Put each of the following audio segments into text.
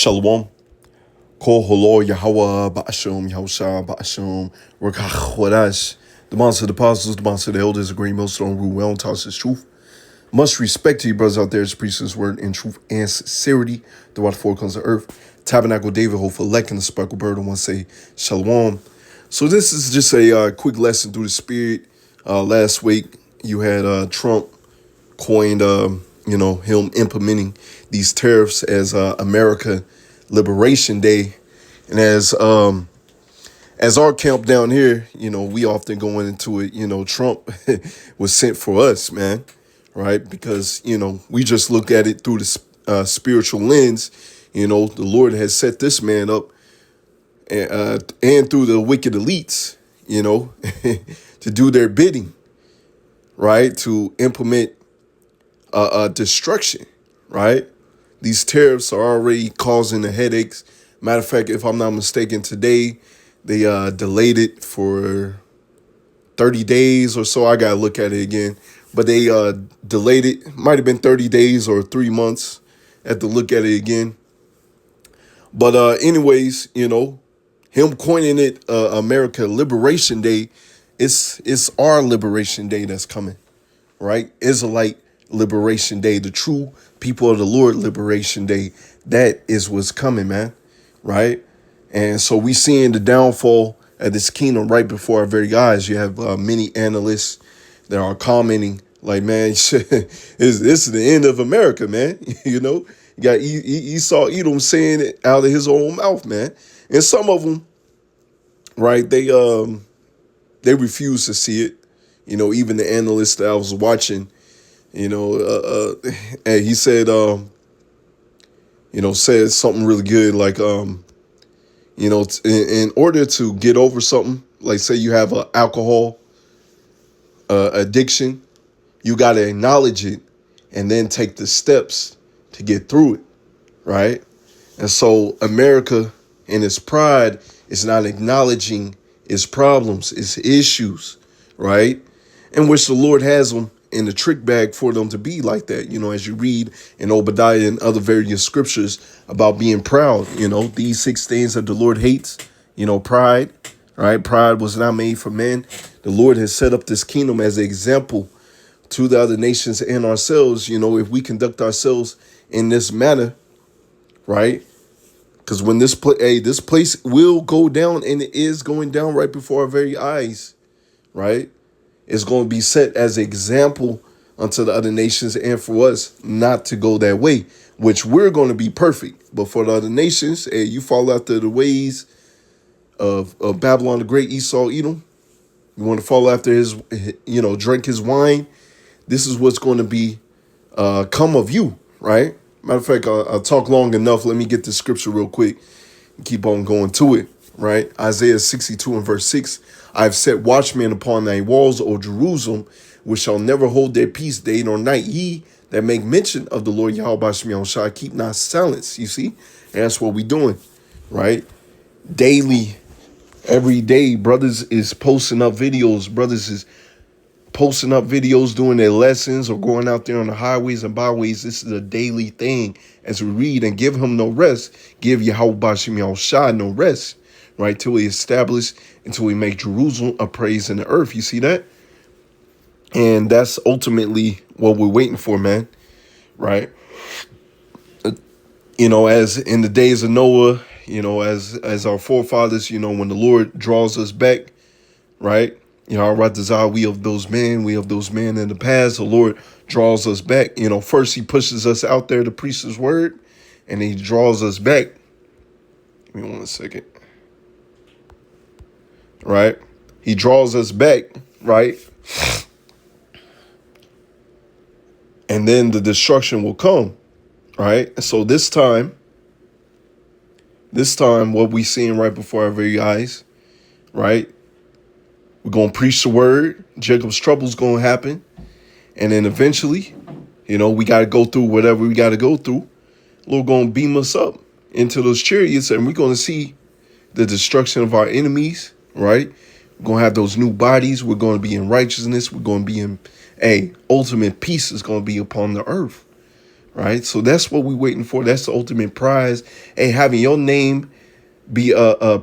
Shalom. Kol Holo Yahweh Ba'ashom Yahusha Ba'ashom Rakach Wadash. The monster of the apostles, the monster of the elders, the great millstone, rule well and toss his truth. Much respect to you brothers out there to preach this word in truth and sincerity. The water four comes to earth. Tabernacle David, hope for elect and the sparkle bird. I want to say Shalom. So this is just a quick lesson through the spirit. Last week you had Trump coined, him implementing these tariffs as America Liberation Day, and as our camp down here, we often going into it. Trump was sent for us, man, right? Because we just look at it through the spiritual lens. The Lord has set this man up, and through the wicked elites, to do their bidding, right? To implement destruction, right? These tariffs are already causing the headaches. Matter of fact, if I'm not mistaken, today they delayed it for 30 days or so. I got to look at it again. But they delayed it. Might have been 30 days or 3 months. I have to look at it again. But anyways, him coining it America Liberation Day, it's our Liberation Day that's coming, right? Israelite Liberation Day, the true people of the Lord Liberation Day. That is what's coming, man, right? And so we seeing the downfall of this kingdom right before our very eyes. You have many analysts that are commenting like, man, this is the end of America, man. You got Esau Edom saying it out of his own mouth, man. And some of them, right, they refuse to see it. Even the analyst that I was watching, and he said, said something really good, like, in order to get over something, like say you have an alcohol addiction, you got to acknowledge it and then take the steps to get through it, right? And so America in its pride is not acknowledging its problems, its issues, right? In which the Lord has them in the trick bag for them to be like that. As you read in Obadiah and other various scriptures about being proud, these 6 things that the Lord hates, pride, right? Pride was not made for men. The Lord has set up this kingdom as an example to the other nations and ourselves. If we conduct ourselves in this manner, right? Because when this place will go down, and it is going down right before our very eyes, right? It's going to be set as an example unto the other nations and for us not to go that way, which we're going to be perfect. But for the other nations, you fall after the ways of Babylon the Great, Esau, Edom. You want to follow after his, drink his wine. This is what's going to be come of you, right? Matter of fact, I'll talk long enough. Let me get the scripture real quick and keep on going to it, right? Isaiah 62 and verse 6. I've set watchmen upon thy walls, O Jerusalem, which shall never hold their peace day nor night. Ye that make mention of the Lord Yahweh shall keep not silence. You see? And that's what we doing, right? Daily, every day, brothers is posting up videos. Brothers is posting up videos doing their lessons or going out there on the highways and byways. This is a daily thing as we read and give him no rest. Give Yahweh Shai no rest, right? Till we establish, until we make Jerusalem a praise in the earth. You see that? And that's ultimately what we're waiting for, man, right? As in the days of Noah, as our forefathers, when the Lord draws us back, right? Our Ratazah, we of those men in the past. The Lord draws us back. First he pushes us out there to preach his word, and he draws us back. Give me 1 second. Right? He draws us back, right? And then the destruction will come, right? So this time, what we seeing right before our very eyes, right? We're going to preach the word. Jacob's trouble's going to happen. And then eventually, we got to go through whatever we got to go through. Lord going to beam us up into those chariots, and we're going to see the destruction of our enemies, right? We're going to have those new bodies. We're going to be in righteousness. We're going to be in ultimate peace is going to be upon the earth, right? So that's what we're waiting for. That's the ultimate prize. Hey, having your name be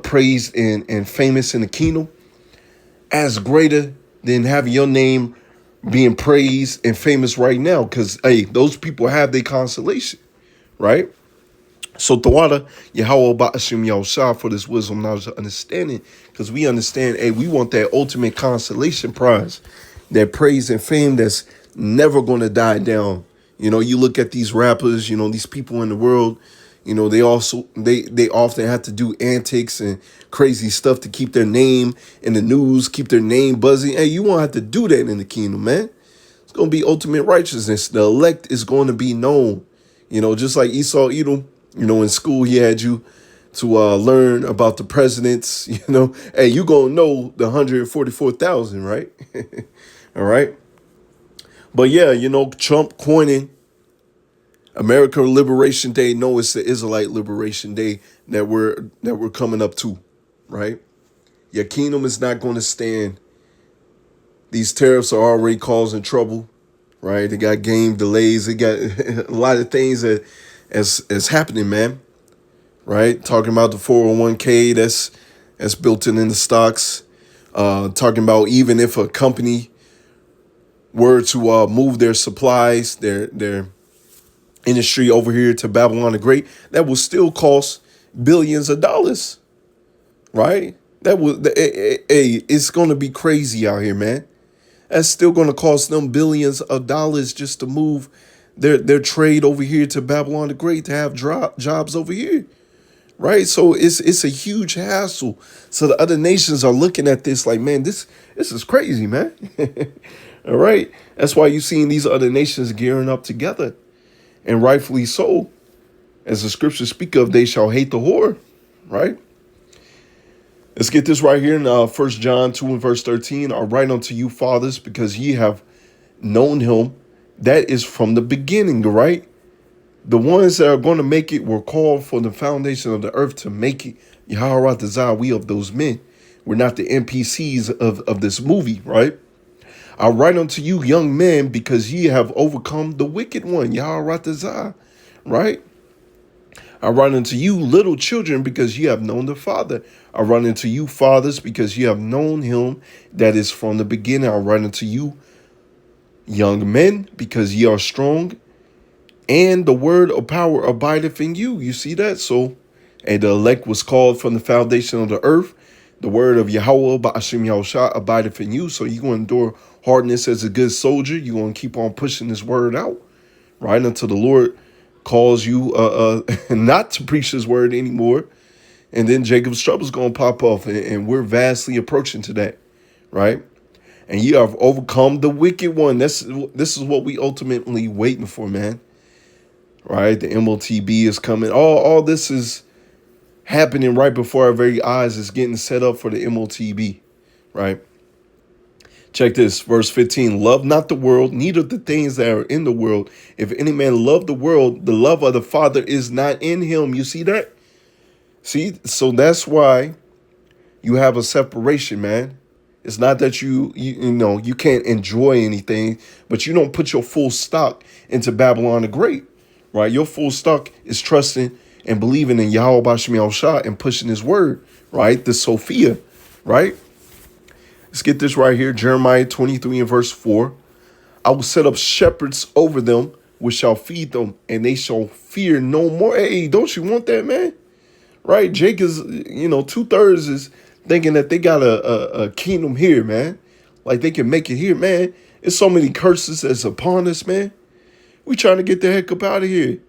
praised and famous in the kingdom as greater than having your name being praised and famous right now. Because, hey, those people have their consolation, right? So Tawada, Yahweh Ba'ashim Yahushua for this wisdom, knowledge, and understanding, because we understand, hey, we want that ultimate consolation prize, that praise and fame that's never going to die down. You know, you look at these rappers, you know, these people in the world, you know, they often have to do antics and crazy stuff to keep their name in the news, keep their name buzzing. Hey, you won't have to do that in the kingdom, man. It's going to be ultimate righteousness. The elect is going to be known. You know, just like Esau Edom, you know, in school he had you to learn about the presidents, you know. Hey, you going to know the 144,000, right? All right. But yeah, you know, Trump coining America Liberation Day. No, it's the Israelite Liberation Day that we're coming up to, right? Your kingdom is not going to stand. These tariffs are already causing trouble, right? They got game delays. They got a lot of things that is happening, man. Right? Talking about the 401k that's built in the stocks. Talking about even if a company were to move their supplies, their industry over here to Babylon the Great, that will still cost billions of dollars, right? It's going to be crazy out here, man. That's still going to cost them billions of dollars just to move their trade over here to Babylon the Great to have jobs over here, right? So it's a huge hassle. So the other nations are looking at this like, man, this is crazy, man. All right, that's why you're seeing these other nations gearing up together, and rightfully so. As the scriptures speak of, they shall hate the whore, right? Let's get this right here in 1 John 2 and verse 13. I write unto you, fathers, because ye have known him that is from the beginning, right? The ones that are going to make it were called for the foundation of the earth to make it. Yahweh Tazah, we of those men. We're not the NPCs of this movie, right? I write unto you, young men, because ye have overcome the wicked one, Yahweh Tazah, right? I run unto you, little children, because ye have known the Father. I run unto you, fathers, because ye have known him that is from the beginning. I run unto you, young men, because ye are strong, and the word of power abideth in you. You see that? So, and the elect was called from the foundation of the earth. The word of Yahweh, Ba'ashim Yahushua, abideth in you. So you're going to endure hardness as a good soldier. You're going to keep on pushing this word out, right? Until the Lord calls you not to preach his word anymore. And then Jacob's trouble is going to pop off. And we're vastly approaching to that, right? And you have overcome the wicked one. This is what we ultimately waiting for, man. Right? The MOTB is coming. All this is happening right before our very eyes. Is getting set up for the MOTB, right? Check this, verse 15. Love not the world, neither the things that are in the world. If any man love the world, the love of the Father is not in him. You see that? See? So that's why you have a separation, man. It's not that you know, you can't enjoy anything, but you don't put your full stock into Babylon the Great, right? Your full stock is trusting and believing in Yahweh Bashim Yahushua and pushing his word, right? The Sophia, right? Let's get this right here. Jeremiah 23 and verse 4. I will set up shepherds over them, which shall feed them, and they shall fear no more. Hey, don't you want that, man? Right? Jake is, 2/3 is thinking that they got a kingdom here, man. Like they can make it here, man. It's so many curses that's upon us, man. We trying to get the heck up out of here.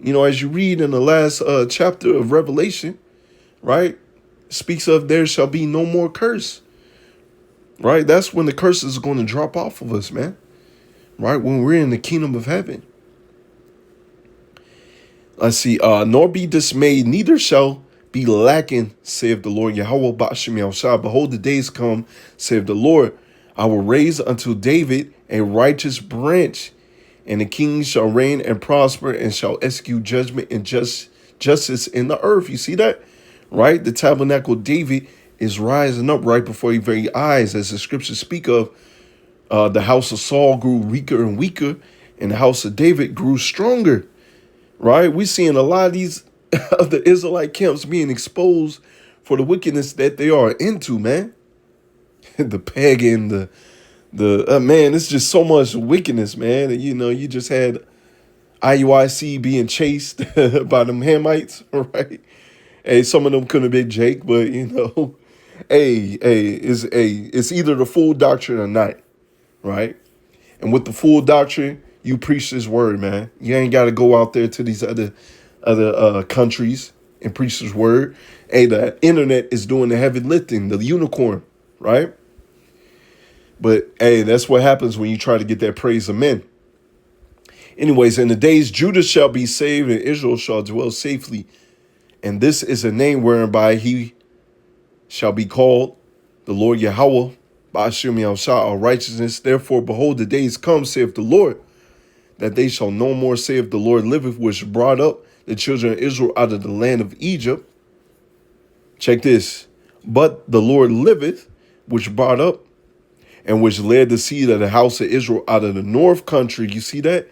You know, as you read in the last chapter of Revelation, right? Speaks of there shall be no more curse. Right? That's when the curses are going to drop off of us, man. Right? When we're in the kingdom of heaven. Let's see. Nor be dismayed, neither shall be lacking, saith the Lord. Yahweh Ba'ashim Yahushua. Behold, the days come, saith the Lord. I will raise unto David a righteous branch, and the king shall reign and prosper and shall execute judgment and justice in the earth. You see that? Right? The tabernacle of David is rising up right before your very eyes, as the scriptures speak of. The house of Saul grew weaker and weaker, and the house of David grew stronger, right? We're seeing a lot of these of the Israelite camps being exposed for the wickedness that they are into, man. The pagan, the man, it's just so much wickedness, man. And, you just had IUIC being chased by them Hamites, right? Hey, some of them couldn't have been Jake, but it's either the full doctrine or not, right? And with the full doctrine, you preach this word, man. You ain't got to go out there to these other countries and preach this word. Hey, the internet is doing the heavy lifting, the unicorn, right? But hey, that's what happens when you try to get that praise of men. Anyways, in the days Judah shall be saved and Israel shall dwell safely. And this is a name whereby he shall be called the Lord Yahweh, Ba'ashim Yahushua, our righteousness. Therefore, behold, the days come, saith the Lord, that they shall no more say, if the Lord liveth, which brought up the children of Israel out of the land of Egypt. Check this. But the Lord liveth, which brought up and which led the seed of the house of Israel out of the north country. You see that?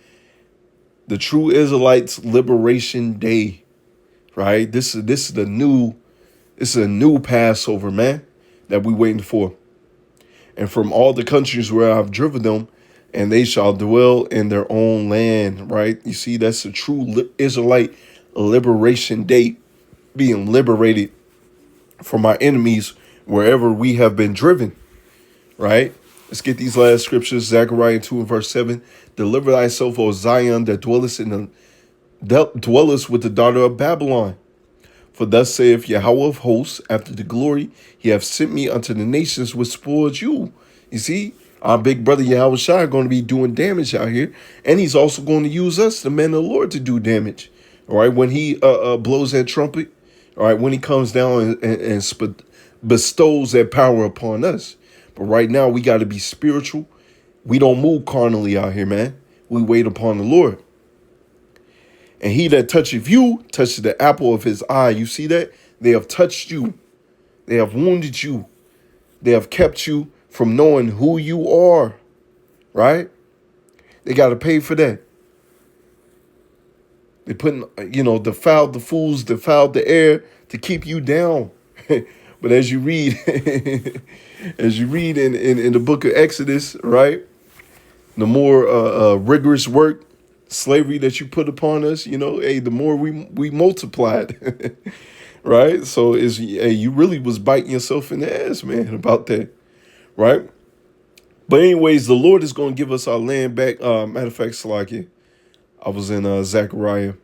The true Israelites liberation day, right? This is a new Passover, man, that we waiting for. And from all the countries where I've driven them, and they shall dwell in their own land, right? You see, that's a true Israelite liberation day, being liberated from our enemies wherever we have been driven, right? Let's get these last scriptures. Zechariah 2 and verse 7. Deliver thyself, O Zion, that dwellest with the daughter of Babylon. For thus saith Yahweh of hosts, after the glory, he hath sent me unto the nations which spoiled you. You see, our big brother Yahweh Shai are going to be doing damage out here. And he's also going to use us, the men of the Lord, to do damage. All right, when he blows that trumpet, all right, when he comes down and bestows that power upon us. But right now, we got to be spiritual. We don't move carnally out here, man. We wait upon the Lord. And he that toucheth you, touches the apple of his eye. You see that? They have touched you. They have wounded you. They have kept you from knowing who you are, right? They got to pay for that. They putting, defiled the fools, defiled the air to keep you down. But as you read, in the book of Exodus, right? The more rigorous work, slavery that you put upon us, the more we multiplied, right? So you really was biting yourself in the ass, man, about that, right? But anyways, the Lord is going to give us our land back. Matter of fact, Salaki, I was in Zechariah.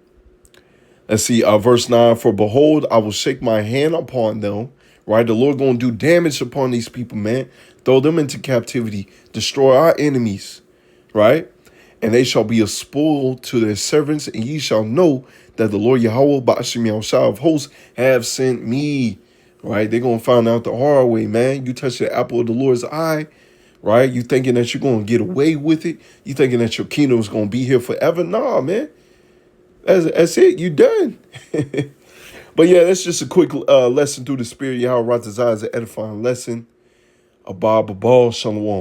Let's see, verse 9, for behold, I will shake my hand upon them, right? The Lord going to do damage upon these people, man. Throw them into captivity, destroy our enemies, right? And they shall be a spoil to their servants, and ye shall know that the Lord Yahweh, Ba'ashim Yahushua of hosts, have sent me, right? They're going to find out the hard way, man. You touch the apple of the Lord's eye, right? You thinking that you're going to get away with it. You thinking that your kingdom is going to be here forever. Nah, man. That's it. You done. But yeah, that's just a quick lesson through the spirit. Yahweh Ratazah is an edifying lesson. Abba, Shalom.